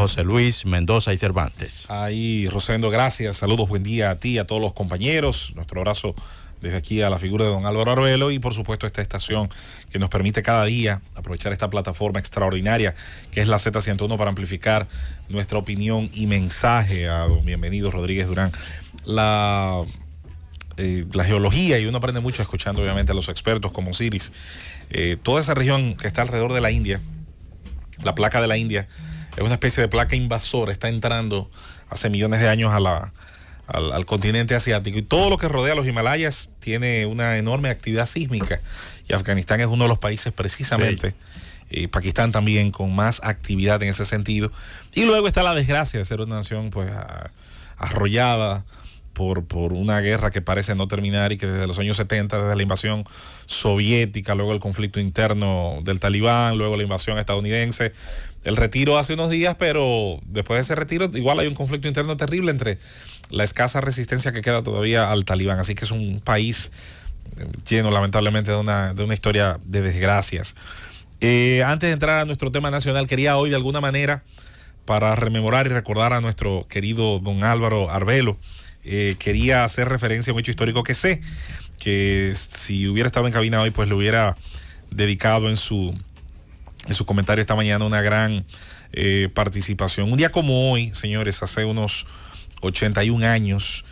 José Luis Mendoza y Cervantes. Ahí, Rosendo, gracias. Saludos, buen día a ti, a todos los compañeros. Nuestro abrazo desde aquí a la figura de don Álvaro Arbelo y por supuesto esta estación que nos permite cada día aprovechar esta plataforma extraordinaria que es la Z101 para amplificar nuestra opinión y mensaje a don Bienvenido Rodríguez Durán. La geología, y uno aprende mucho escuchando obviamente a los expertos como Osiris. Toda esa región que está alrededor de la India, la placa de la India, es una especie de placa invasora, está entrando hace millones de años al continente asiático, y todo lo que rodea los Himalayas tiene una enorme actividad sísmica, y Afganistán es uno de los países precisamente, sí. Pakistán también, con más actividad en ese sentido. Y luego está la desgracia de ser una nación pues arrollada por una guerra que parece no terminar, y que desde los años 70, desde la invasión soviética, luego el conflicto interno del Talibán, luego la invasión estadounidense, el retiro hace unos días, pero después de ese retiro igual hay un conflicto interno terrible entre la escasa resistencia que queda todavía al Talibán. Así que es un país lleno lamentablemente de una historia de desgracias. Antes de entrar a nuestro tema nacional, quería hoy de alguna manera, para rememorar y recordar a nuestro querido don Álvaro Arbelo, quería hacer referencia a un hecho histórico que sé que si hubiera estado en cabina hoy pues le hubiera dedicado en su comentario esta mañana una gran participación. Un día como hoy, señores, hace unos 81 años,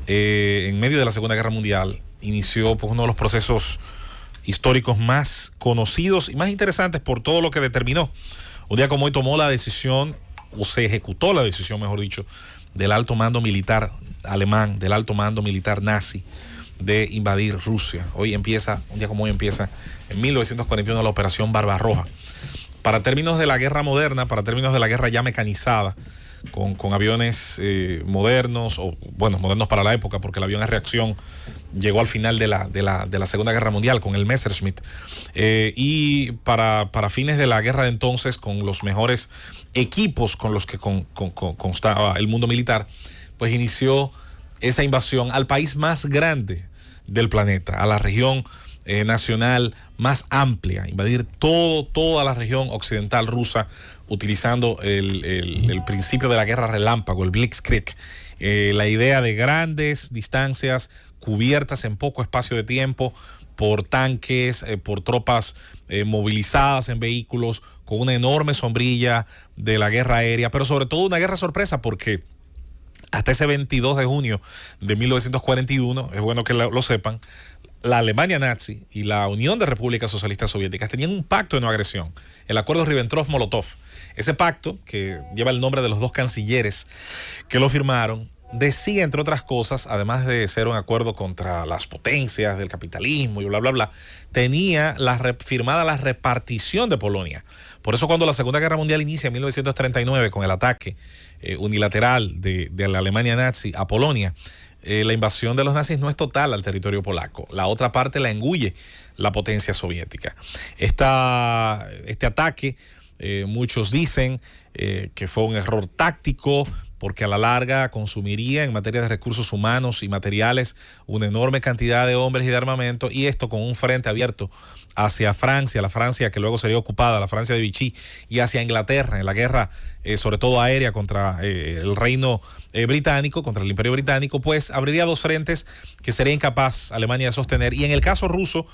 en medio de la Segunda Guerra Mundial, inició pues uno de los procesos históricos más conocidos y más interesantes por todo lo que determinó. Un día como hoy tomó la decisión, o se ejecutó la decisión, mejor dicho, del alto mando militar alemán, del alto mando militar nazi, de invadir Rusia. Un día como hoy empieza en 1941 la Operación Barbarroja. Para términos de la guerra moderna, para términos de la guerra ya mecanizada, con aviones modernos, o bueno, modernos para la época, porque el avión a reacción llegó al final de la Segunda Guerra Mundial con el Messerschmitt, y para fines de la guerra de entonces, con los mejores equipos con los que constaba el mundo militar, pues inició esa invasión al país más grande del planeta, a la región nacional más amplia, invadir toda la región occidental rusa, utilizando el principio de la guerra relámpago, el Blitzkrieg, la idea de grandes distancias cubiertas en poco espacio de tiempo por tanques, por tropas movilizadas en vehículos, con una enorme sombrilla de la guerra aérea, pero sobre todo una guerra sorpresa, porque hasta ese 22 de junio de 1941, es bueno que lo sepan, la Alemania nazi y la Unión de Repúblicas Socialistas Soviéticas tenían un pacto de no agresión, el acuerdo Ribbentrop-Molotov. Ese pacto, que lleva el nombre de los dos cancilleres que lo firmaron, decía, entre otras cosas, además de ser un acuerdo contra las potencias del capitalismo y bla, bla, bla, tenía firmada la repartición de Polonia. Por eso cuando la Segunda Guerra Mundial inicia en 1939 con el ataque unilateral de la Alemania nazi a Polonia, la invasión de los nazis no es total al territorio polaco. La otra parte la engulle la potencia soviética. Este ataque, muchos dicen que fue un error táctico, porque a la larga consumiría en materia de recursos humanos y materiales una enorme cantidad de hombres y de armamento, y esto con un frente abierto hacia Francia, la Francia que luego sería ocupada, la Francia de Vichy, y hacia Inglaterra en la guerra, sobre todo aérea, contra el reino británico, contra el imperio británico, pues abriría dos frentes que sería incapaz Alemania de sostener. Y en el caso ruso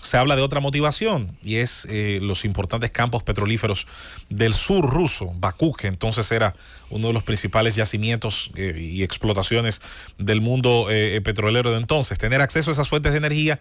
se habla de otra motivación, y es los importantes campos petrolíferos del sur ruso, Bakú, que entonces era uno de los principales yacimientos y explotaciones del mundo petrolero de entonces. Tener acceso a esas fuentes de energía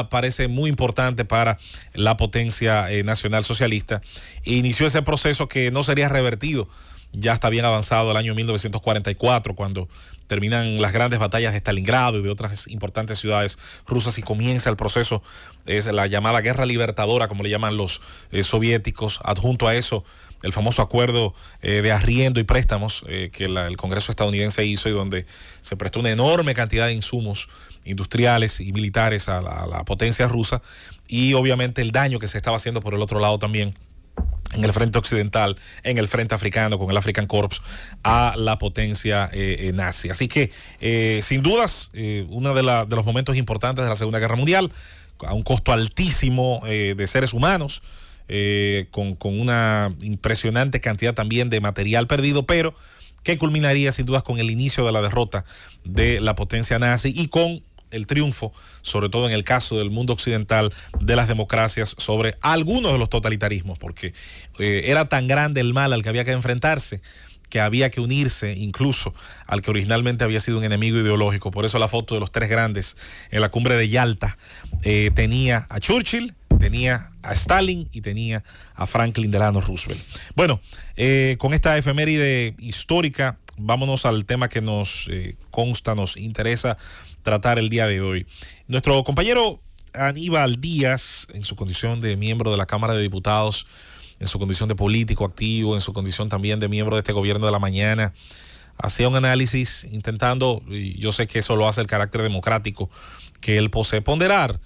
parece muy importante para la potencia nacional socialista, e inició ese proceso que no sería revertido. Ya está bien avanzado el año 1944, cuando terminan las grandes batallas de Stalingrado y de otras importantes ciudades rusas, y comienza el proceso, es la llamada guerra libertadora, como le llaman los soviéticos. Adjunto a eso, el famoso acuerdo de arriendo y préstamos que el Congreso estadounidense hizo, y donde se prestó una enorme cantidad de insumos industriales y militares a la potencia rusa, y obviamente el daño que se estaba haciendo por el otro lado también en el frente occidental, en el frente africano, con el African Corps, a la potencia nazi. Así que, sin dudas, uno de los momentos importantes de la Segunda Guerra Mundial, a un costo altísimo de seres humanos, con una impresionante cantidad también de material perdido, pero que culminaría sin dudas con el inicio de la derrota de la potencia nazi y con el triunfo, sobre todo en el caso del mundo occidental, de las democracias sobre algunos de los totalitarismos, porque era tan grande el mal al que había que enfrentarse que había que unirse incluso al que originalmente había sido un enemigo ideológico. Por eso la foto de los tres grandes en la cumbre de Yalta tenía a Churchill, tenía a Stalin y tenía a Franklin Delano Roosevelt. Bueno, con esta efeméride histórica, vámonos al tema que nos consta, nos interesa tratar el día de hoy. Nuestro compañero Aníbal Díaz, en su condición de miembro de la Cámara de Diputados, en su condición de político activo, en su condición también de miembro de este gobierno de la mañana, hacía un análisis intentando, y yo sé que eso lo hace el carácter democrático que él posee, ponderar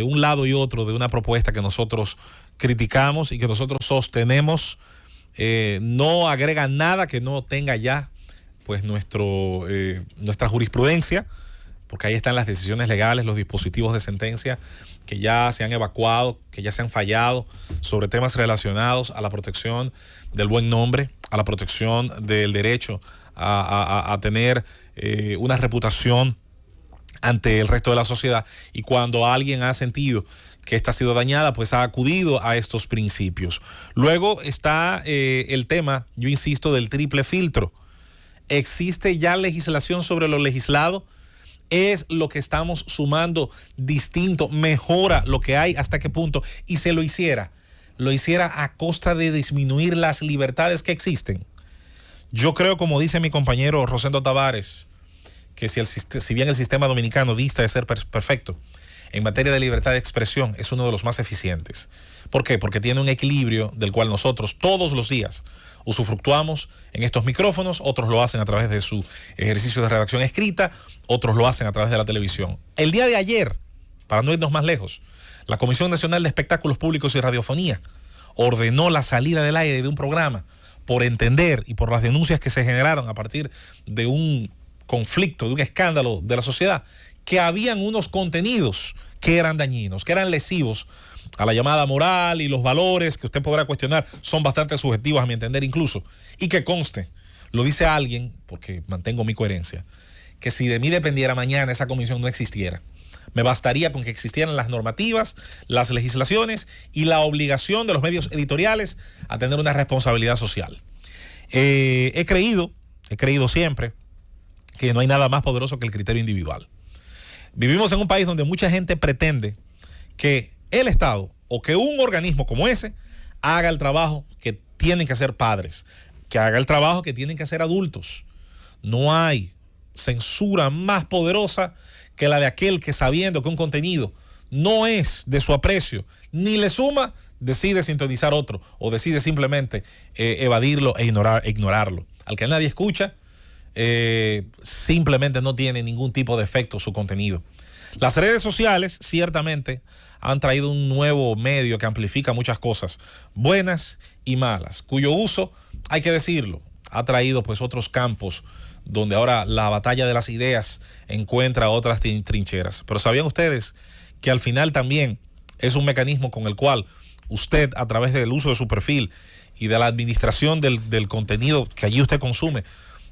un lado y otro de una propuesta que nosotros criticamos y que nosotros sostenemos. No agrega nada que no tenga ya pues nuestra jurisprudencia, porque ahí están las decisiones legales, los dispositivos de sentencia que ya se han evacuado, que ya se han fallado sobre temas relacionados a la protección del buen nombre, a la protección del derecho a tener una reputación ante el resto de la sociedad, y cuando alguien ha sentido que esta ha sido dañada, pues ha acudido a estos principios. Luego está el tema, yo insisto, del triple filtro. ¿Existe ya legislación sobre lo legislado? ¿Es lo que estamos sumando distinto? ¿Mejora lo que hay? ¿Hasta qué punto? Y se lo hiciera a costa de disminuir las libertades que existen. Yo creo, como dice mi compañero Rosendo Tavares, que si bien el sistema dominicano dista de ser perfecto, en materia de libertad de expresión es uno de los más eficientes. ¿Por qué? Porque tiene un equilibrio del cual nosotros todos los días usufructuamos en estos micrófonos, otros lo hacen a través de su ejercicio de redacción escrita, otros lo hacen a través de la televisión. El día de ayer, para no irnos más lejos, la Comisión Nacional de Espectáculos Públicos y Radiofonía ordenó la salida del aire de un programa por entender y por las denuncias que se generaron a partir de un conflicto, de un escándalo de la sociedad, que habían unos contenidos que eran dañinos, que eran lesivos a la llamada moral y los valores que usted podrá cuestionar, son bastante subjetivos a mi entender incluso, y que conste, lo dice alguien, porque mantengo mi coherencia, que si de mí dependiera mañana esa comisión no existiera. Me bastaría con que existieran las normativas, las legislaciones y la obligación de los medios editoriales a tener una responsabilidad social. He creído siempre que no hay nada más poderoso que el criterio individual. Vivimos en un país donde mucha gente pretende que el Estado o que un organismo como ese haga el trabajo que tienen que hacer padres, que haga el trabajo que tienen que hacer adultos. No hay censura más poderosa que la de aquel que, sabiendo que un contenido no es de su aprecio ni le suma, decide sintonizar otro o decide simplemente evadirlo e ignorarlo. Al que nadie escucha, simplemente no tiene ningún tipo de efecto su contenido. Las redes sociales ciertamente han traído un nuevo medio que amplifica muchas cosas buenas y malas, cuyo uso, hay que decirlo, ha traído pues otros campos donde ahora la batalla de las ideas encuentra otras trincheras. Pero ¿sabían ustedes que al final también es un mecanismo con el cual usted, a través del uso de su perfil y de la administración del contenido que allí usted consume,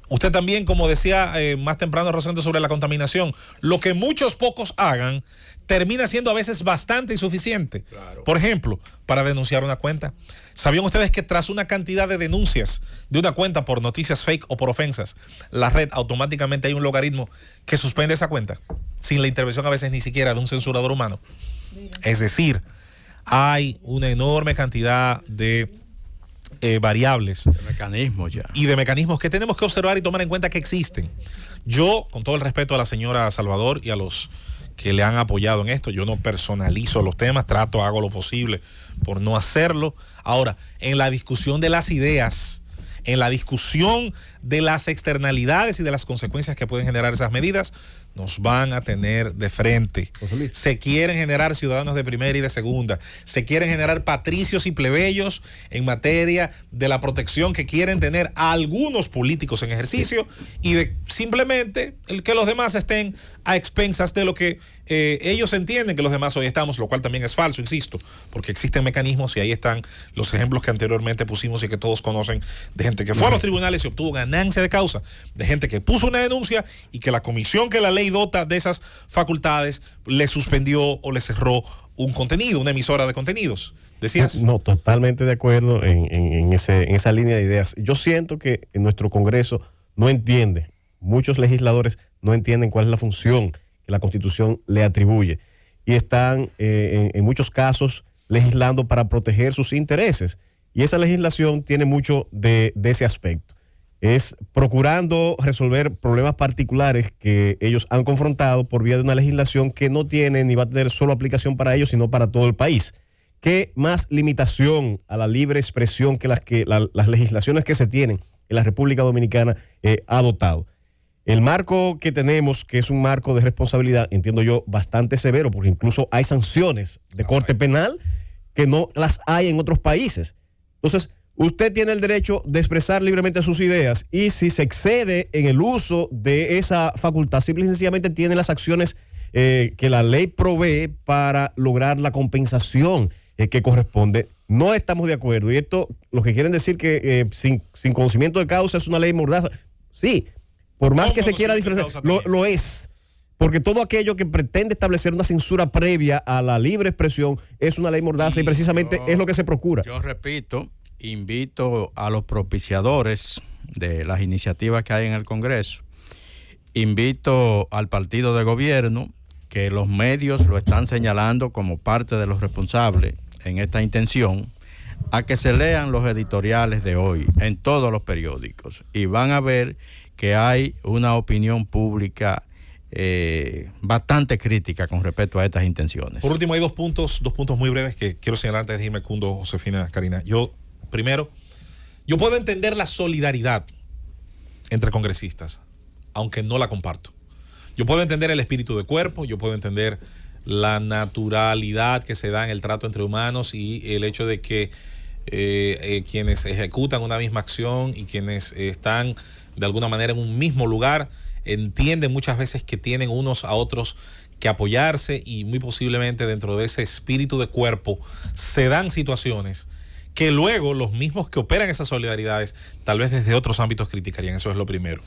usted también, como decía más temprano Rosendo sobre la contaminación, lo que muchos pocos hagan termina siendo a veces bastante insuficiente? Claro. Por ejemplo, para denunciar una cuenta. ¿Sabían ustedes que tras una cantidad de denuncias de una cuenta por noticias fake o por ofensas, la red automáticamente hay un logaritmo que suspende esa cuenta sin la intervención a veces ni siquiera de un censurador humano? Es decir, hay una enorme cantidad de variables de mecanismos ya y de mecanismos que tenemos que observar y tomar en cuenta que existen. Yo, con todo el respeto a la señora Salvador y a los que le han apoyado en esto, yo no personalizo los temas, hago lo posible por no hacerlo. Ahora, en la discusión de las ideas, en la discusión de las externalidades y de las consecuencias que pueden generar esas medidas, nos van a tener de frente. Se quieren generar ciudadanos de primera y de segunda. Se quieren generar patricios y plebeyos en materia de la protección que quieren tener a algunos políticos en ejercicio y de simplemente el que los demás estén a expensas de lo que ellos entienden que los demás hoy estamos, lo cual también es falso, insisto, porque existen mecanismos y ahí están los ejemplos que anteriormente pusimos y que todos conocen de gente que fue a los tribunales y obtuvo ganancia de causa, de gente que puso una denuncia y que la comisión que la ley dota de esas facultades le suspendió o le cerró un contenido, una emisora de contenidos. ¿Decías? No, totalmente de acuerdo en esa línea de ideas. Yo siento que en nuestro Congreso no entiende, muchos legisladores no entienden cuál es la función que la Constitución le atribuye y están en muchos casos legislando para proteger sus intereses. Y esa legislación tiene mucho de ese aspecto. Es procurando resolver problemas particulares que ellos han confrontado por vía de una legislación que no tiene ni va a tener solo aplicación para ellos, sino para todo el país. ¿Qué más limitación a la libre expresión que las legislaciones que se tienen en la República Dominicana ha adoptado? El marco que tenemos, que es un marco de responsabilidad, entiendo yo, bastante severo, porque incluso hay sanciones de corte penal que no las hay en otros países. Entonces, usted tiene el derecho de expresar libremente sus ideas y si se excede en el uso de esa facultad, simple y sencillamente tiene las acciones que la ley provee para lograr la compensación que corresponde. No estamos de acuerdo. Y esto, lo que quieren decir que sin conocimiento de causa es una ley mordaza. Sí, por más que se quiera diferenciar, lo es. Porque todo aquello que pretende establecer una censura previa a la libre expresión es una ley mordaza y precisamente es lo que se procura. Yo repito, invito a los propiciadores de las iniciativas que hay en el Congreso, invito al partido de gobierno, que los medios lo están señalando como parte de los responsables en esta intención, a que se lean los editoriales de hoy en todos los periódicos y van a ver que hay una opinión pública bastante crítica con respecto a estas intenciones. Por último, hay dos puntos muy breves que quiero señalar antes de irme, Cundo, Josefina, Karina. Primero, yo puedo entender la solidaridad entre congresistas, aunque no la comparto. Yo puedo entender el espíritu de cuerpo, yo puedo entender la naturalidad que se da en el trato entre humanos y el hecho de que quienes ejecutan una misma acción y quienes están de alguna manera en un mismo lugar entienden muchas veces que tienen unos a otros que apoyarse y muy posiblemente dentro de ese espíritu de cuerpo se dan situaciones que luego los mismos que operan esas solidaridades tal vez desde otros ámbitos criticarían. Eso es lo primero.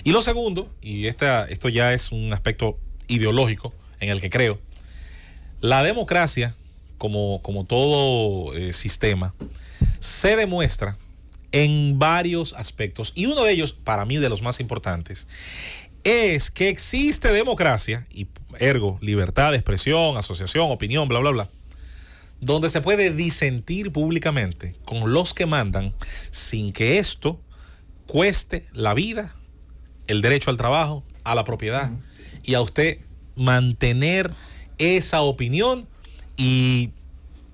Y lo segundo, y esto ya es un aspecto ideológico en el que creo, la democracia, como todo sistema, se demuestra en varios aspectos. Y uno de ellos, para mí de los más importantes, es que existe democracia, y ergo, libertad de expresión, asociación, opinión, bla, bla, bla, donde se puede disentir públicamente con los que mandan sin que esto cueste la vida, el derecho al trabajo, a la propiedad, y a usted mantener esa opinión y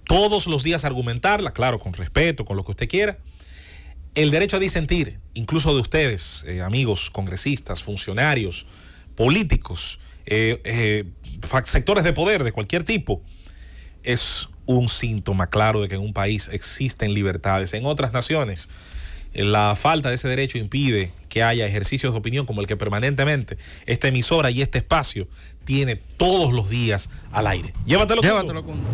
todos los días argumentarla, claro, con respeto, con lo que usted quiera. El derecho a disentir, incluso de ustedes, amigos congresistas, funcionarios, políticos, sectores de poder de cualquier tipo, es un síntoma claro de que en un país existen libertades. En otras naciones, la falta de ese derecho impide que haya ejercicios de opinión como el que permanentemente esta emisora y este espacio tiene todos los días al aire. Llévatelo, Cundo.